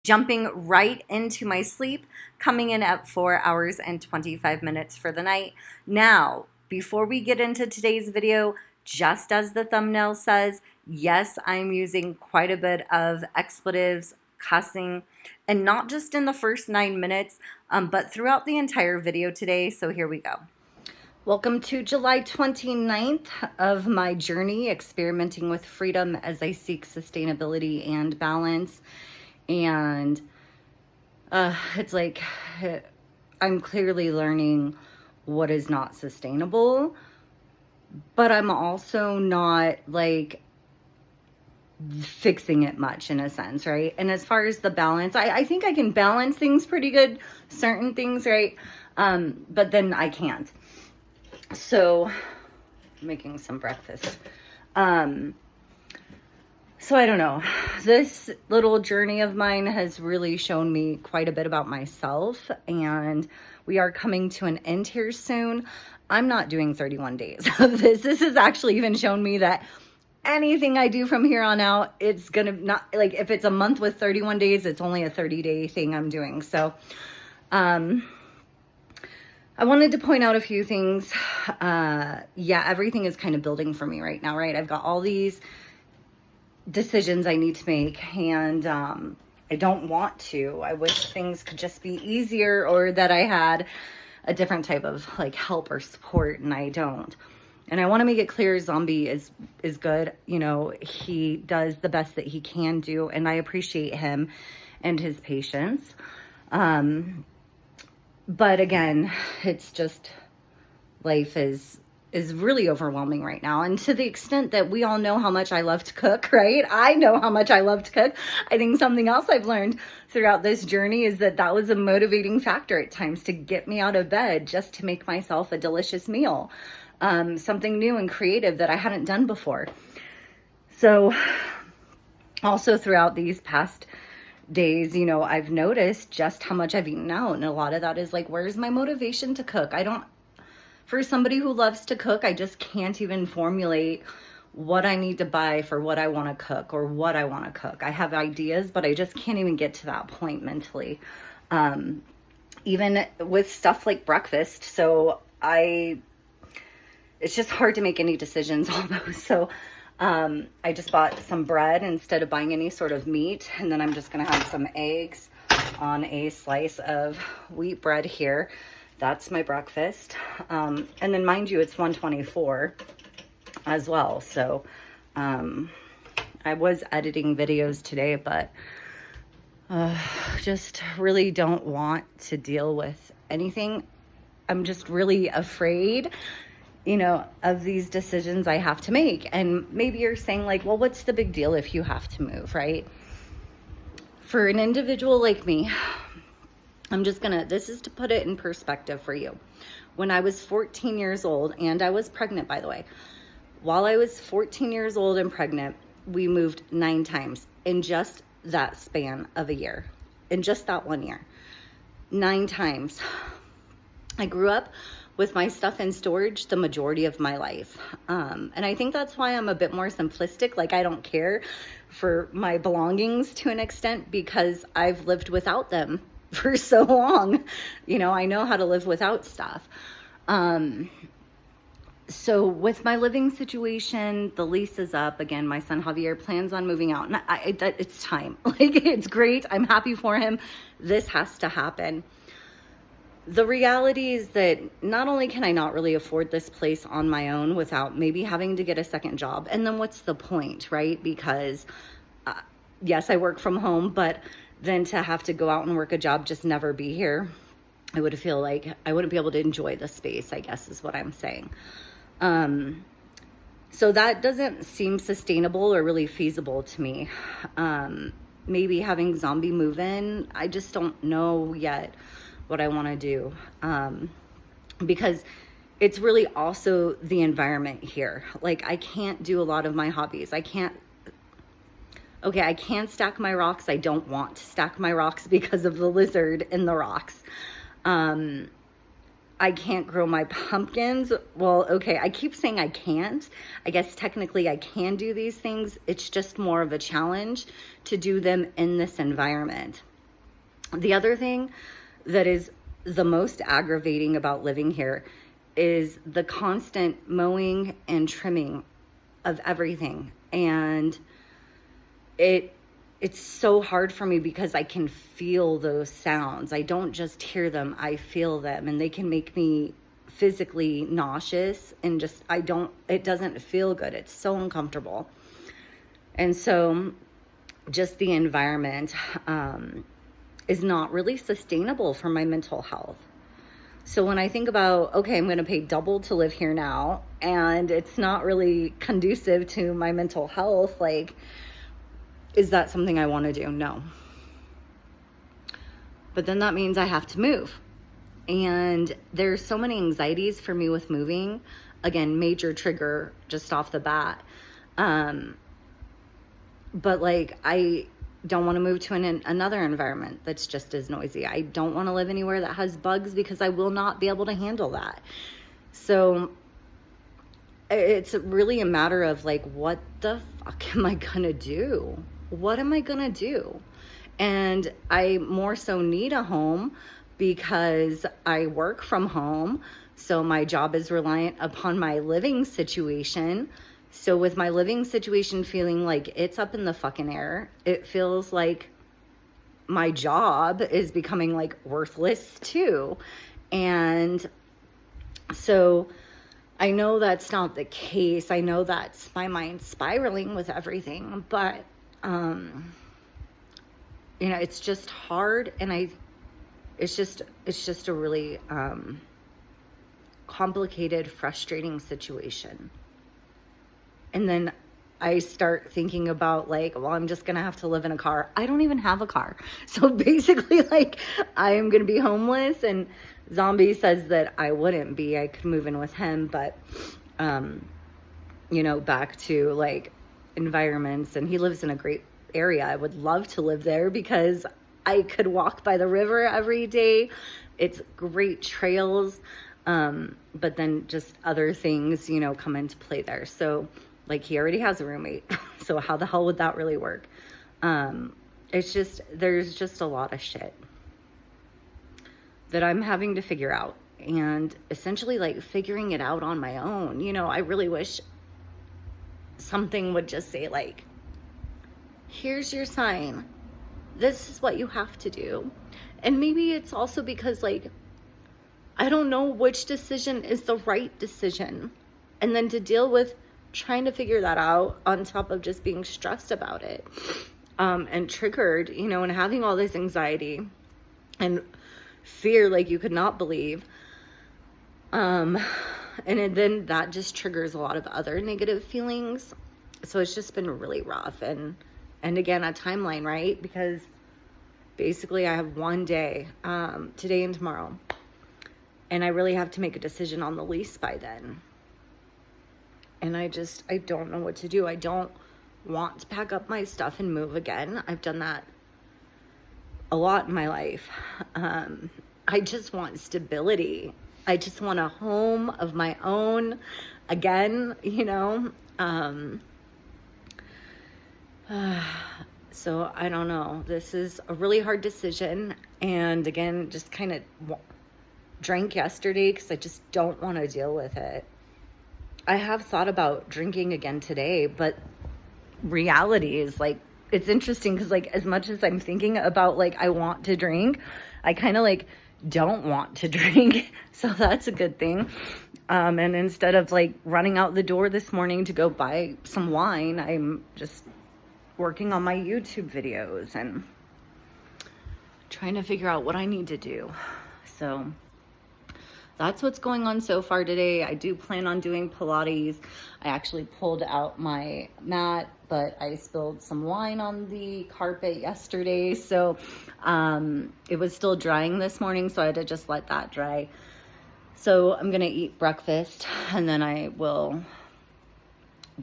jumping right into my sleep, coming in at 4 hours and 25 minutes for the night. Now, before we get into today's video, just as the thumbnail says, yes, I'm using quite a bit of expletives, cussing, and not just in the first 9 minutes, but throughout the entire video today. So here we go. Welcome to July 29th of my journey experimenting with freedom as I seek sustainability and balance. And it's like I'm clearly learning what is not sustainable, but I'm also not like fixing it much in a sense, right? And as far as the balance, I think I can balance things pretty good, certain things, right? But then I can't. So making some breakfast. So I don't know, this little journey of mine has really shown me quite a bit about myself, and we are coming to an end here soon. I'm not doing 31 days of this. This has actually even shown me that anything I do from here on out, it's gonna not, like, if it's a month with 31 days, it's only a 30-day thing I'm doing. So, I wanted to point out a few things. Yeah, everything is kind of building for me right now, right? I've got all these decisions I need to make, and I don't want to. I wish things could just be easier, or that I had a different type of like help or support, and I don't. And I want to make it clear, Zombie is good. You know, he does the best that he can do, and I appreciate him and his patience. But again, it's just, life is really overwhelming right now. And to the extent that we all know how much I love to cook, right? I know how much I love to cook. I think something else I've learned throughout this journey is that that was a motivating factor at times to get me out of bed just to make myself a delicious meal. Something new and creative that I hadn't done before. So also throughout these past days, you know, I've noticed just how much I've eaten out. And a lot of that is like, where's my motivation to cook? For somebody who loves to cook, I just can't even formulate what I need to buy for what I want to cook or what I want to cook. I have ideas, but I just can't even get to that point mentally. Even with stuff like breakfast. So it's just hard to make any decisions almost. So I just bought some bread instead of buying any sort of meat. And then I'm just going to have some eggs on a slice of wheat bread here. That's my breakfast. And then mind you, it's 1:24 as well. So I was editing videos today, but just really don't want to deal with anything. I'm just really afraid, you know, of these decisions I have to make. And maybe you're saying like, well, what's the big deal if you have to move, right? For an individual like me, this is to put it in perspective for you. When I was 14 years old, and I was pregnant, by the way, while I was 14 years old and pregnant, we moved 9 times in just that span of a year, in just that 1 year, 9 times. I grew up with my stuff in storage the majority of my life. And I think that's why I'm a bit more simplistic. Like, I don't care for my belongings to an extent because I've lived without them for so long. You know, I know how to live without stuff. So with my living situation, the lease is up. Again, my son Javier plans on moving out, and it's time. Like, it's great. I'm happy for him. This has to happen. The reality is that not only can I not really afford this place on my own without maybe having to get a second job, and then what's the point, right? Because yes, I work from home, but then to have to go out and work a job, just never be here, I would feel like I wouldn't be able to enjoy the space, I guess is what I'm saying. So that doesn't seem sustainable or really feasible to me. Maybe having Zombie move in, I just don't know yet what I want to do, because it's really also the environment here. Like, I can't do a lot of my hobbies. I can stack my rocks. I don't want to stack my rocks because of the lizard in the rocks. I can't grow my pumpkins. Well, okay, I keep saying I can't. I guess technically I can do these things. It's just more of a challenge to do them in this environment. The other thing that is the most aggravating about living here is the constant mowing and trimming of everything. And it's so hard for me because I can feel those sounds. I don't just hear them, I feel them, and they can make me physically nauseous, and just it doesn't feel good. It's so uncomfortable. And so just the environment is not really sustainable for my mental health. So when I think about, okay, I'm going to pay double to live here now, and it's not really conducive to my mental health, like, is that something I want to do? No. But then that means I have to move. And there's so many anxieties for me with moving. Again, major trigger just off the bat. But like, I don't want to move to another environment that's just as noisy. I don't want to live anywhere that has bugs because I will not be able to handle that. So it's really a matter of like, what the fuck am I gonna do? What am I gonna do? And I more so need a home because I work from home. So my job is reliant upon my living situation. So with my living situation feeling like it's up in the fucking air, it feels like my job is becoming like worthless too. And so I know that's not the case. I know that's my mind spiraling with everything, but it's just hard, and it's just a really complicated, frustrating situation. And then I start thinking about like, well, I'm just going to have to live in a car. I don't even have a car. So basically, like, I am going to be homeless. And Zombie says that I wouldn't be. I could move in with him. But, back to like environments. And he lives in a great area. I would love to live there because I could walk by the river every day. It's great trails. But then just other things, come into play there. So like, he already has a roommate. So how the hell would that really work? There's just a lot of shit that I'm having to figure out, and essentially like figuring it out on my own. I really wish something would just say like, here's your sign. This is what you have to do. And maybe it's also because like, I don't know which decision is the right decision. And then to deal with trying to figure that out on top of just being stressed about it, and triggered, and having all this anxiety and fear like you could not believe. And then that just triggers a lot of other negative feelings. So it's just been really rough. And again, a timeline, right? Because basically I have one day, today and tomorrow. And I really have to make a decision on the lease by then. And I don't know what to do. I don't want to pack up my stuff and move again. I've done that a lot in my life. I just want stability. I just want a home of my own again, So I don't know. This is a really hard decision. And again, just kind of drank yesterday because I just don't want to deal with it. I have thought about drinking again today, but reality is like, it's interesting because like, as much as I'm thinking about like, I want to drink, I kind of like don't want to drink. So that's a good thing. And instead of like running out the door this morning to go buy some wine, I'm just working on my YouTube videos and trying to figure out what I need to do. So that's what's going on so far today. I do plan on doing Pilates. I actually pulled out my mat, but I spilled some wine on the carpet yesterday. So it was still drying this morning, so I had to just let that dry. So I'm going to eat breakfast, and then I will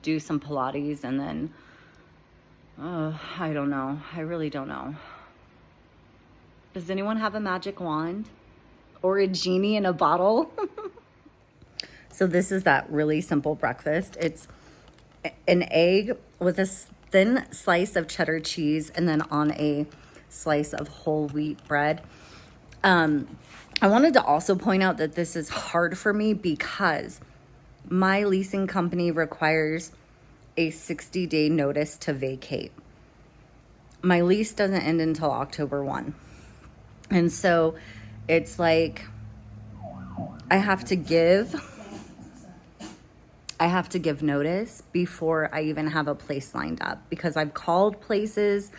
do some Pilates, and then, I don't know. I really don't know. Does anyone have a magic wand? Or a genie in a bottle? So this is that really simple breakfast. It's an egg with a thin slice of cheddar cheese, and then on a slice of whole wheat bread. I wanted to also point out that this is hard for me because my leasing company requires a 60-day notice to vacate. My lease doesn't end until October 1. And so it's like I have to give notice before I even have a place lined up, because I've called places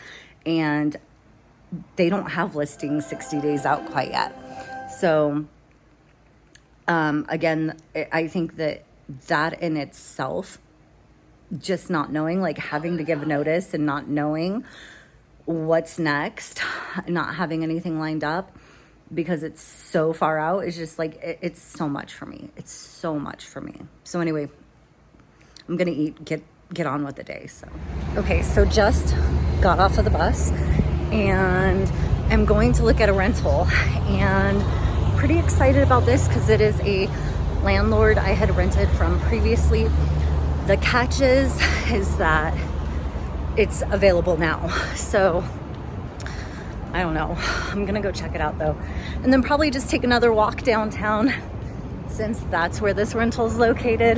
and they don't have listings 60 days out quite yet. So, again, I think that in itself, just not knowing, like having to give notice and not knowing what's next, not having anything lined up because it's so far out, is just like, it's so much for me. It's so much for me. So anyway, I'm going to eat, get on with the day. So, okay. So just got off of the bus and I'm going to look at a rental, and pretty excited about this because it is a landlord I had rented from previously. The catch is that it's available now. So I don't know. I'm gonna go check it out though. And then probably just take another walk downtown, since that's where this rental is located,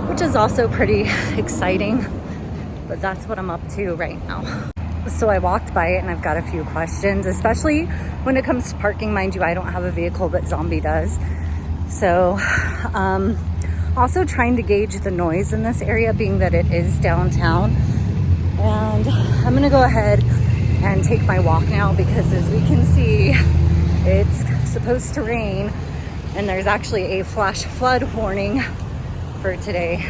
which is also pretty exciting. But that's what I'm up to right now. So I walked by it and I've got a few questions, especially when it comes to parking. Mind you, I don't have a vehicle, but Zombie does. So also trying to gauge the noise in this area, being that it is downtown. And I'm gonna go ahead and take my walk now, because as we can see, it's supposed to rain and there's actually a flash flood warning for today.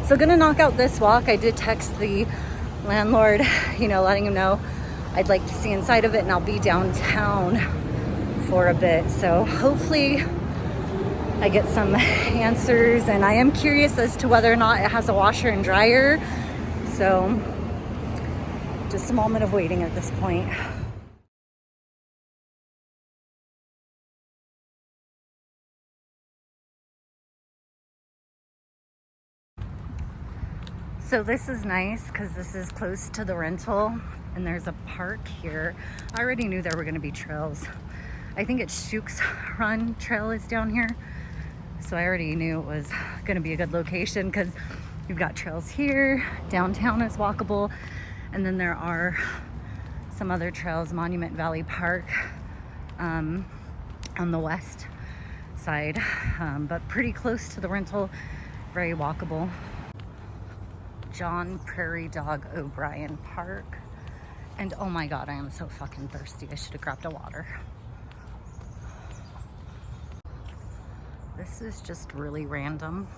So gonna knock out this walk. I did text the landlord, letting him know I'd like to see inside of it, and I'll be downtown for a bit. So hopefully I get some answers, and I am curious as to whether or not it has a washer and dryer. So just a moment of waiting at this point. So this is nice because this is close to the rental and there's a park here. I already knew there were going to be trails. I think it's Shook's Run Trail is down here. So I already knew it was going to be a good location because you've got trails here. Downtown is walkable. And then there are some other trails, Monument Valley Park on the west side, but pretty close to the rental, very walkable. John Prairie Dog O'Brien Park. And oh my God, I am so fucking thirsty. I should have grabbed a water. This is just really random.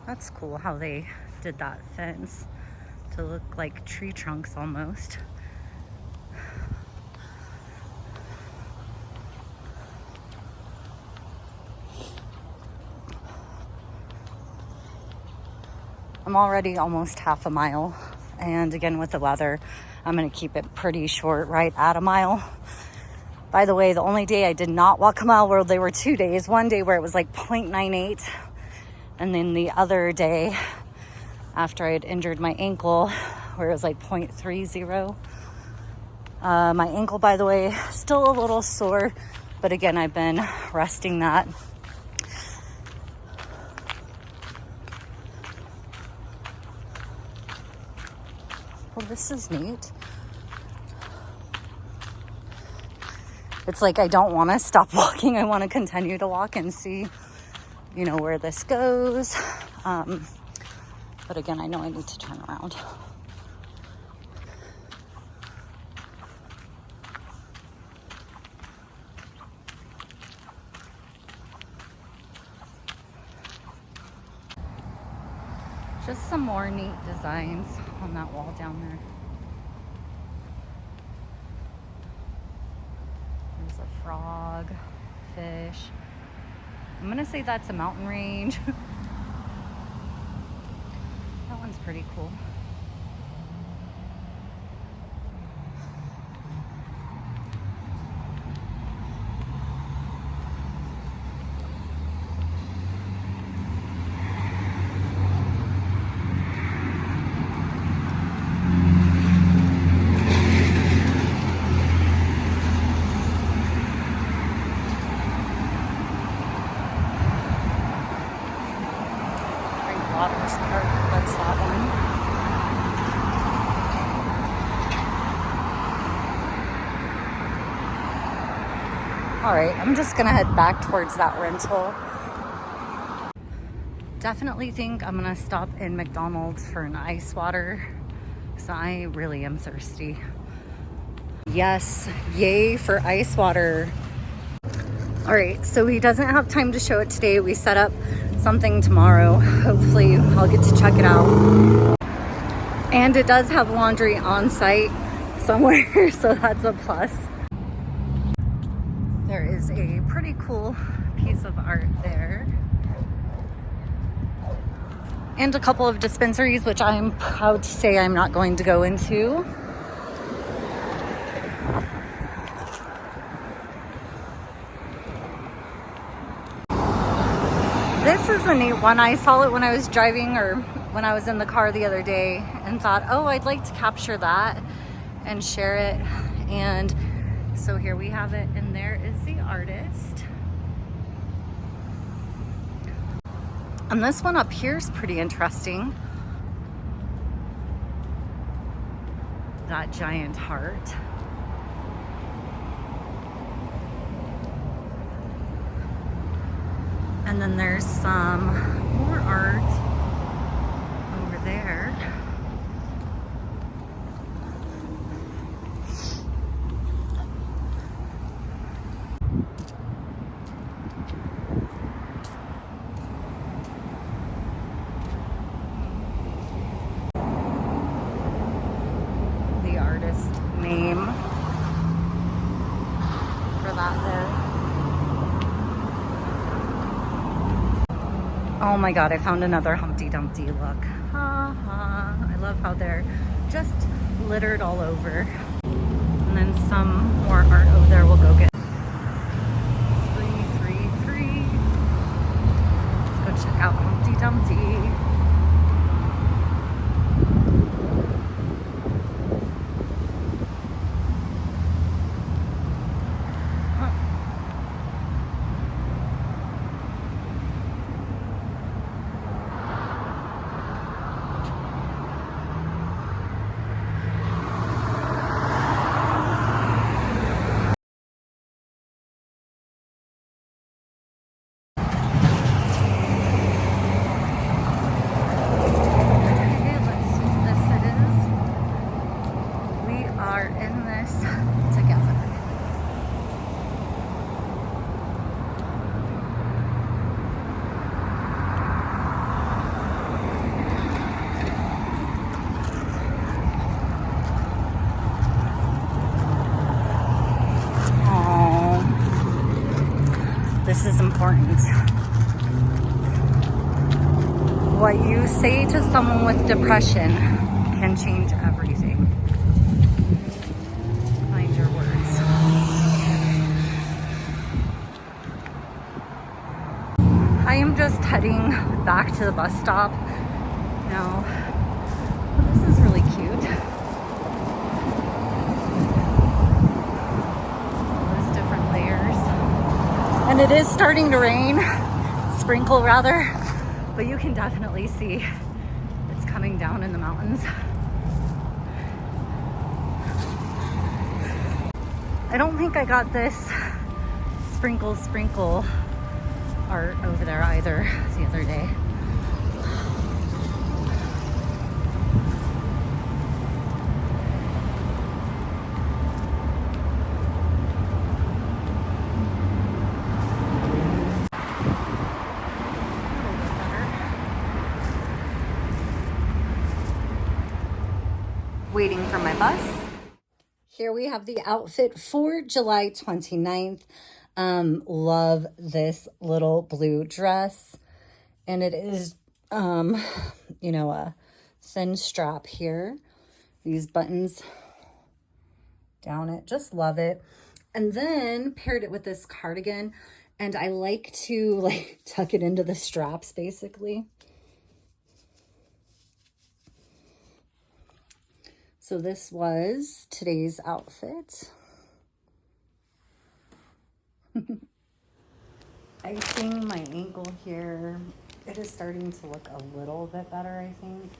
That's cool how they did that fence to look like tree trunks almost. I'm already almost half a mile, and again with the weather, I'm gonna keep it pretty short, right at a mile. By the way, the only day I did not walk a mile, well, there were 2 days. One day where it was like 0.98, and then the other day after I had injured my ankle where it was like 0.30. My ankle, by the way, still a little sore, but again, I've been resting that. Well, this is neat. It's like I don't want to stop walking. I want to continue to walk and see, where this goes. But again, I know I need to turn around. Just some more neat designs on that wall down there. There's a frog, fish. I'm gonna say that's a mountain range. That one's pretty cool. That's that one. All right, I'm just gonna head back towards that rental. Definitely think I'm gonna stop in McDonald's for an ice water, because I really am thirsty. Yes, yay for ice water. All right, so he doesn't have time to show it today. We set up something tomorrow. Hopefully I'll get to check it out. And it does have laundry on site somewhere, so that's a plus. There is a pretty cool piece of art there. And a couple of dispensaries, which I'm proud to say I'm not going to go into. This is a neat one. I saw it when I was driving, or when I was in the car the other day, and thought, oh, I'd like to capture that and share it. And so here we have it, and there is the artist. And this one up here is pretty interesting. That giant heart. And then there's some more art over there. The artist name for that there. Oh my God, I found another Humpty Dumpty look. Ha ha. I love how they're just littered all over. And then some more art over there we'll go get. 333. Let's go check out Humpty Dumpty. This is important. What you say to someone with depression can change everything. Find your words. I am just heading back to the bus stop now. This is really cute. Those different layers. And it is starting to rain, sprinkle rather, but you can definitely see it's coming down in the mountains. I don't think I got this sprinkle art over there either the other day. Waiting for my bus. Here we have the outfit for July 29th. Love this little blue dress. And it is, you know, a thin strap here. These buttons down it. Just love it. And then paired it with this cardigan. And I like to like tuck it into the straps basically. So this was today's outfit. Icing my ankle here. It is starting to look a little bit better, I think.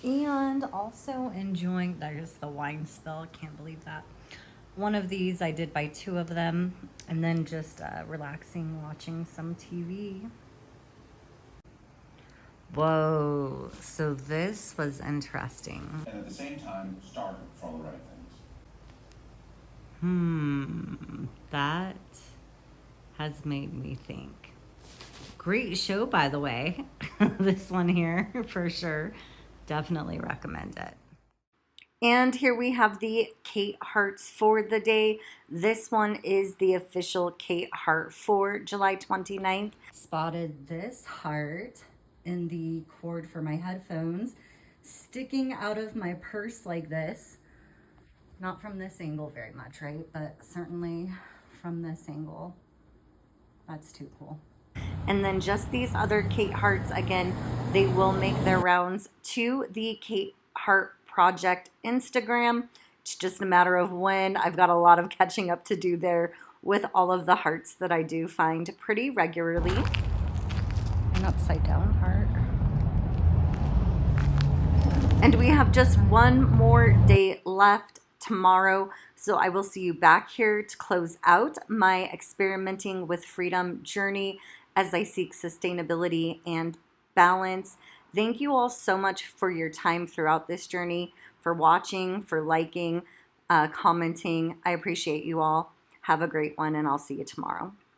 And also enjoying, there's the wine spill, can't believe that. One of these, I did buy 2 of them, and then just relaxing, watching some TV. Whoa, so this was interesting. And at the same time, starve for all the right things. That has made me think. Great show, by the way. This one here, for sure. Definitely recommend it. And here we have the Kate Hearts for the day. This one is the official Kate Heart for July 29th. Spotted this heart in the cord for my headphones, sticking out of my purse like this. Not from this angle very much, right? But certainly from this angle. That's too cool. And then just these other Kate Hearts, again, they will make their rounds to the Kate Heart Project Instagram. It's just a matter of when. I've got a lot of catching up to do there with all of the hearts that I do find pretty regularly. An upside down heart. And we have just one more day left tomorrow. So I will see you back here to close out my experimenting with freedom journey as I seek sustainability and balance. Thank you all so much for your time throughout this journey, for watching, for liking, commenting. I appreciate you all. Have a great one, and I'll see you tomorrow.